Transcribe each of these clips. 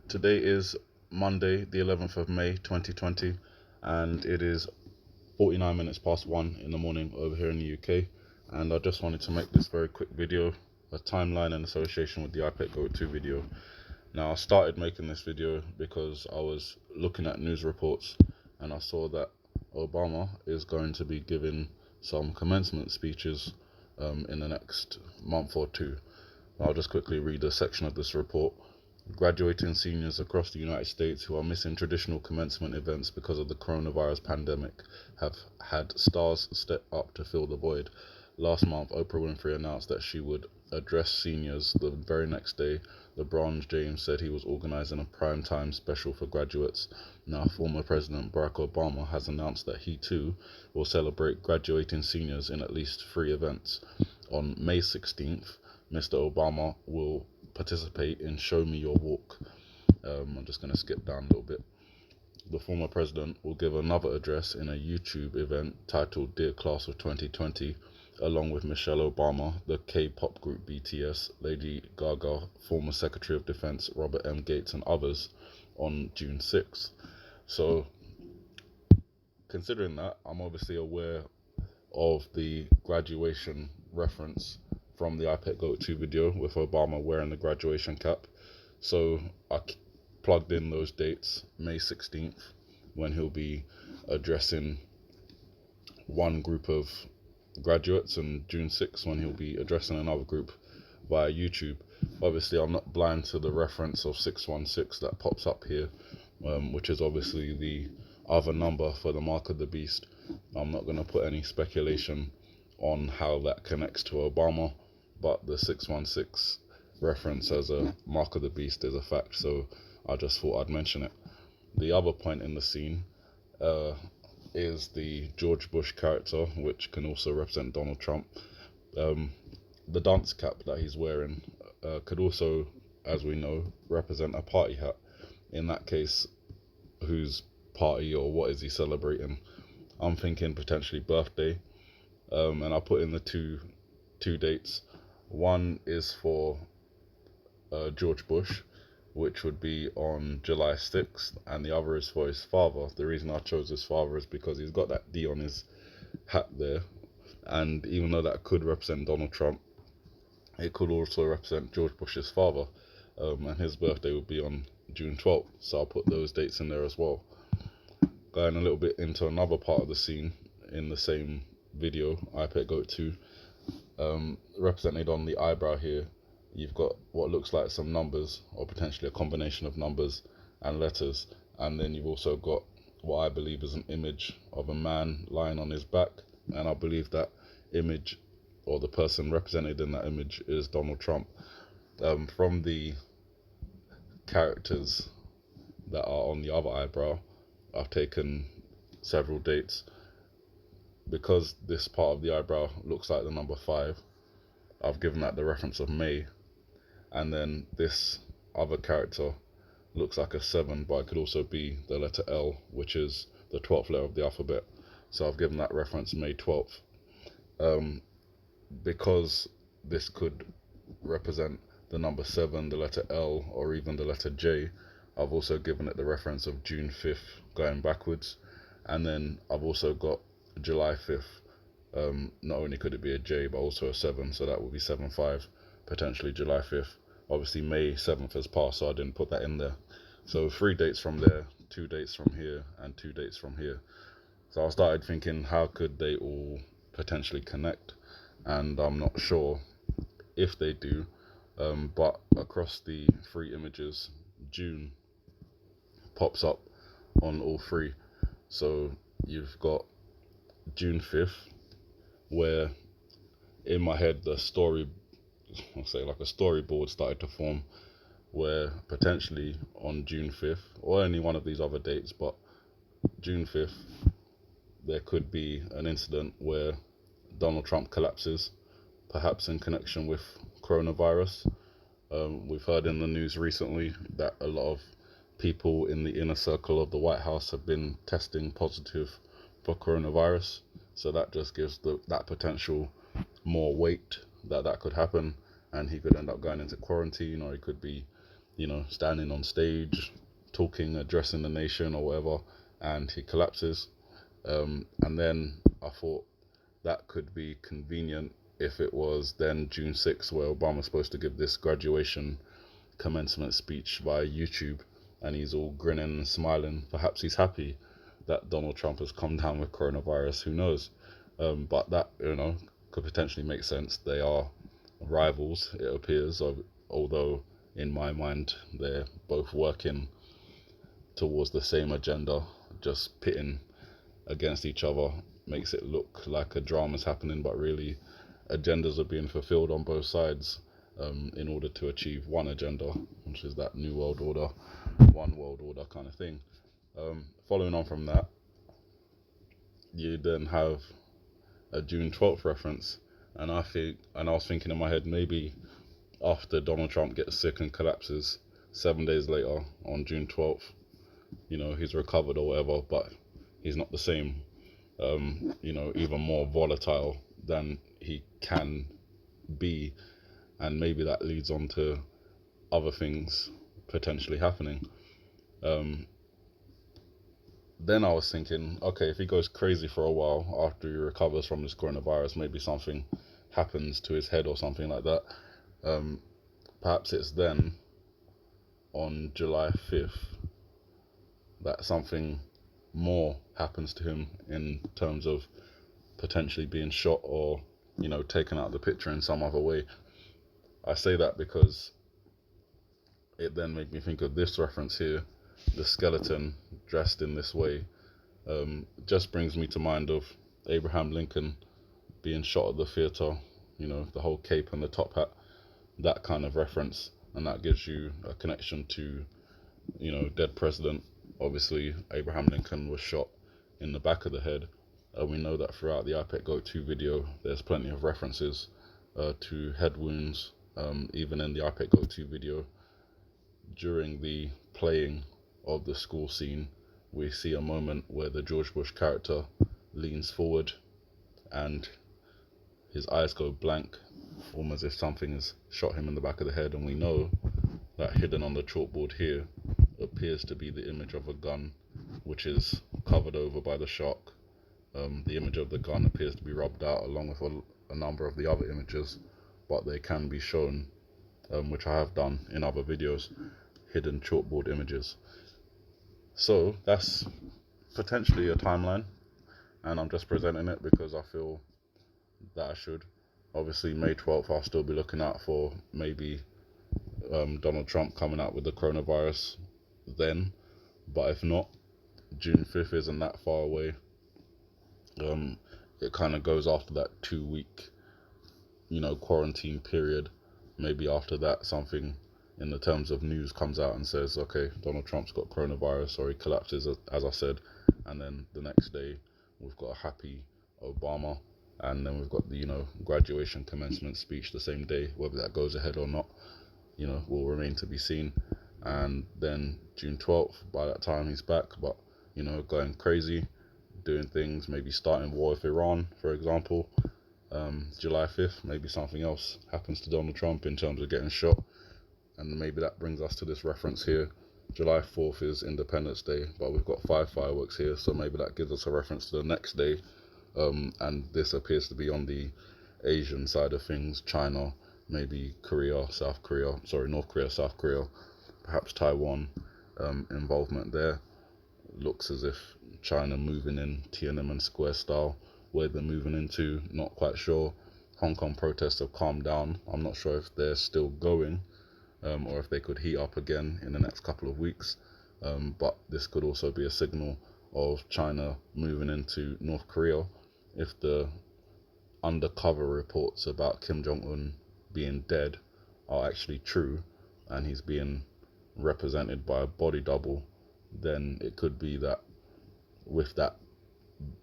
Today is Monday, the 11th of May, 2020, and it is 49 minutes past 1 in the morning over here in the UK. And I just wanted to make this very quick video, a timeline in association with the iPad Go 2 video. Now, I started making this video because I was looking at news reports and I saw that Obama is going to be giving some commencement speeches in the next month or two. I'll just quickly read a section of this report. Graduating seniors across the United States who are missing traditional commencement events because of the coronavirus pandemic have had stars step up to fill the void. Last month, Oprah Winfrey announced that she would address seniors. The very next day, LeBron James said he was organizing a primetime special for graduates. Now, former President Barack Obama has announced that he too will celebrate graduating seniors in at least three events. On May 16th, Mr. Obama will participate in Show Me Your Walk. I'm just going to skip down a little bit. The former president will give another address in a YouTube event titled Dear Class of 2020, along with Michelle Obama, the K-pop group BTS, Lady Gaga, former Secretary of Defense Robert M. Gates, and others on June 6th. So, considering that, I'm obviously aware of the graduation reference from the iPad Go 2 video with Obama wearing the graduation cap. So I plugged in those dates, May 16th, when he'll be addressing one group of graduates, and June 6th, when he'll be addressing another group via YouTube. Obviously, I'm not blind to the reference of 616 that pops up here, which is obviously the other number for the Mark of the Beast. I'm not going to put any speculation on how that connects to Obama, but the 616 reference as a Mark of the Beast is a fact, so I just thought I'd mention it. The other point in the scene is the George Bush character, which can also represent Donald Trump. The dunce cap that he's wearing could also, as we know, represent a party hat. In that case, whose party or what is he celebrating? I'm thinking potentially birthday, and I put in the two dates. One is for George Bush, which would be on July 6th, and the other is for his father. The reason I chose his father is because he's got that D on his hat there, and even though that could represent Donald Trump, it could also represent George Bush's father, and his birthday would be on June 12th, so I'll put those dates in there as well. Going a little bit into another part of the scene in the same video, iPad Go 2, represented on the eyebrow here, you've got what looks like some numbers, or potentially a combination of numbers and letters, and then you've also got what I believe is an image of a man lying on his back, and I believe that image, or the person represented in that image, is Donald Trump. From the characters that are on the other eyebrow, I've taken several dates. Because this part of the eyebrow looks like the number 5, I've given that the reference of May, and then this other character looks like a 7, but it could also be the letter L, which is the 12th letter of the alphabet, so I've given that reference May 12th. Because this could represent the number 7, the letter L, or even the letter J, I've also given it the reference of June 5th going backwards, and then I've also got July 5th. Not only could it be a J, but also a 7, so that would be 7-5, potentially July 5th. Obviously, May 7th has passed, so I didn't put that in there. So 3 dates from there, 2 dates from here, and 2 dates from here. So I started thinking, how could they all potentially connect? And I'm not sure if they do, but across the 3 images, June pops up on all 3. So you've got June 5th, where in my head the story, I'll say like a storyboard started to form, where potentially on June 5th, or any one of these other dates, but June 5th, there could be an incident where Donald Trump collapses, perhaps in connection with coronavirus. We've heard in the news recently that a lot of people in the inner circle of the White House have been testing positive for coronavirus, so that just gives that potential more weight that could happen, and he could end up going into quarantine, or he could be standing on stage, talking, addressing the nation or whatever, and he collapses. And then I thought that could be convenient if it was then June 6th, where Obama's supposed to give this graduation commencement speech via YouTube, and he's all grinning and smiling. Perhaps he's happy that Donald Trump has come down with coronavirus. Who knows? But that, could potentially make sense. They are rivals, it appears, although in my mind they're both working towards the same agenda, just pitting against each other makes it look like a drama's happening, but really agendas are being fulfilled on both sides in order to achieve one agenda, which is that New World Order, One World Order kind of thing. Following on from that, you then have a June 12th reference, and I was thinking in my head, maybe after Donald Trump gets sick and collapses, 7 days later on June 12th, he's recovered or whatever, but he's not the same, even more volatile than he can be, and maybe that leads on to other things potentially happening. Then I was thinking, okay, if he goes crazy for a while after he recovers from this coronavirus, maybe something happens to his head or something like that. Perhaps it's then on July 5th that something more happens to him in terms of potentially being shot or, taken out of the picture in some other way. I say that because it then made me think of this reference here, the skeleton dressed in this way. Just brings me to mind of Abraham Lincoln being shot at the theatre, the whole cape and the top hat, that kind of reference, and that gives you a connection to, dead president. Obviously, Abraham Lincoln was shot in the back of the head. We know that throughout the iPet Go 2 video, there's plenty of references to head wounds, even in the iPet Go 2 video. During the playing of the school scene, we see a moment where the George Bush character leans forward and his eyes go blank, almost as if something has shot him in the back of the head, and we know that hidden on the chalkboard here appears to be the image of a gun, which is covered over by the shock. The image of the gun appears to be rubbed out along with a number of the other images, but they can be shown, which I have done in other videos, hidden chalkboard images. So that's potentially a timeline, and I'm just presenting it because I feel that I should. Obviously, May 12th, I'll still be looking out for maybe Donald Trump coming out with the coronavirus then, but if not, June 5th isn't that far away. It kind of goes after that 2 week, quarantine period. Maybe after that, something in the terms of news comes out and says, okay, Donald Trump's got coronavirus, or he collapses, as I said, and then the next day we've got a happy Obama, and then we've got the, graduation commencement speech the same day. Whether that goes ahead or not, will remain to be seen. And then June 12th, by that time he's back, but, going crazy, doing things, maybe starting war with Iran, for example. July 5th, maybe something else happens to Donald Trump in terms of getting shot. And maybe that brings us to this reference here. July 4th is Independence Day, but we've got 5 fireworks here, so maybe that gives us a reference to the next day. And this appears to be on the Asian side of things, China, maybe North Korea, South Korea, perhaps Taiwan, involvement there. Looks as if China moving in Tiananmen Square style. Where they're moving into, not quite sure. Hong Kong protests have calmed down. I'm not sure if they're still going, or if they could heat up again in the next couple of weeks. But this could also be a signal of China moving into North Korea if the undercover reports about Kim Jong-un being dead are actually true and he's being represented by a body double. Then it could be that with that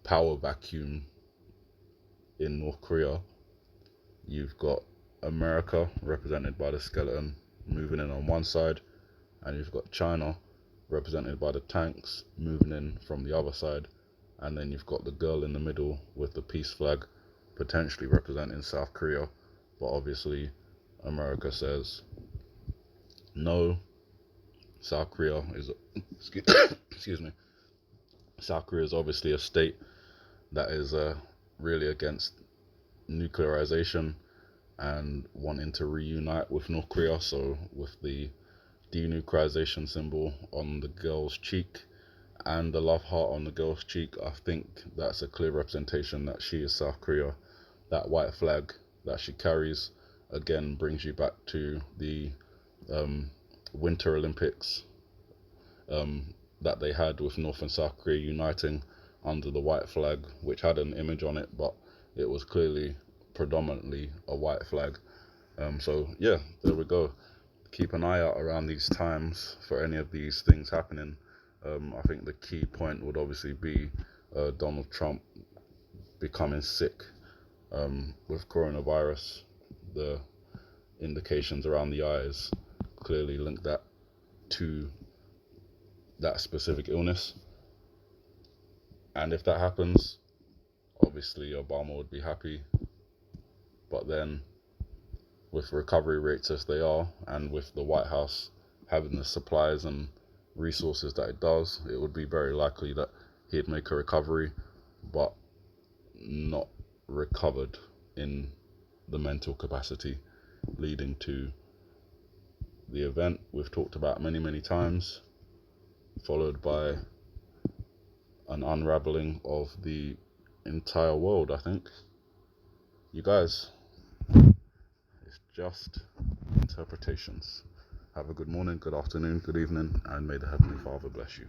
power vacuum in North Korea, you've got America represented by the skeleton moving in on one side, and you've got China represented by the tanks moving in from the other side, and then you've got the girl in the middle with the peace flag potentially representing South Korea. But obviously America says no, South Korea is excuse me. South Korea is obviously a state that is really against nuclearization and wanting to reunite with North Korea. So with the denuclearization symbol on the girl's cheek and the love heart on the girl's cheek, I think that's a clear representation that she is South Korea. That white flag that she carries again brings you back to the Winter Olympics that they had with North and South Korea uniting under the white flag, which had an image on it, but it was clearly predominantly a white flag. So yeah, there we go. Keep an eye out around these times for any of these things happening. I think the key point would obviously be Donald Trump becoming sick with coronavirus. The indications around the eyes clearly link that to that specific illness. And if that happens, obviously Obama would be happy. But then, with recovery rates as they are, and with the White House having the supplies and resources that it does, it would be very likely that he'd make a recovery, but not recovered in the mental capacity, leading to the event we've talked about many, many times, followed by an unraveling of the entire world, I think. You guys, it's just interpretations. Have a good morning, good afternoon, good evening, and may the Heavenly Father bless you.